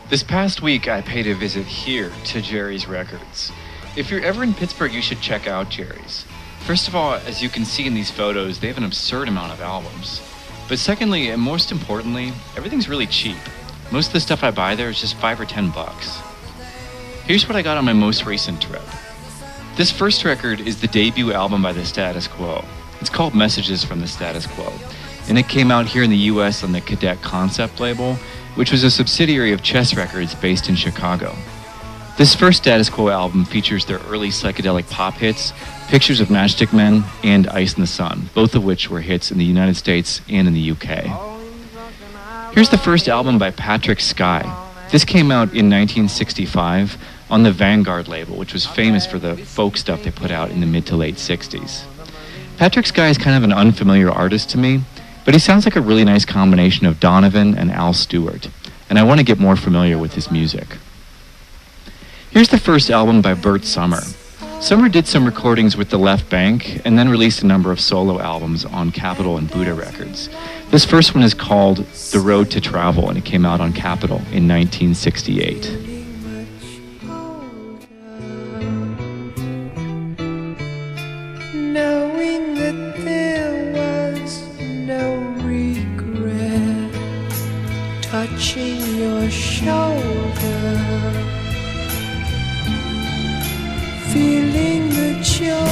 This past week, I paid a visit here to Jerry's Records. If you're ever in Pittsburgh, you should check out Jerry's. First of all, as you can see in these photos, they have an absurd amount of albums. But secondly, and most importantly, everything's really cheap. Most of the stuff I buy there is just $5 or $10. Here's what I got on my most recent trip. This first record is the debut album by the Status Quo. It's called Messages from the Status Quo, and it came out here in the US on the Cadet concept label, which was a subsidiary of Chess Records based in Chicago. This first Status Quo album features their early psychedelic pop hits, Pictures of Matchstick Men, and Ice in the Sun, both of which were hits in the United States and in the UK. Here's the first album by Patrick Sky. This came out in 1965 on the Vanguard label, which was famous for the folk stuff they put out in the mid to late 60s. Patrick Sky is kind of an unfamiliar artist to me, but he sounds like a really nice combination of Donovan and Al Stewart, and I want to get more familiar with his music. Here's the first album by Bert Sommer. Sommer did some recordings with the Left Bank and then released a number of solo albums on Capitol and Buddha Records. This first one is called The Road to Travel, and it came out on Capitol in 1968. Knowing that there was no regret, touching your shoulder, feeling the joy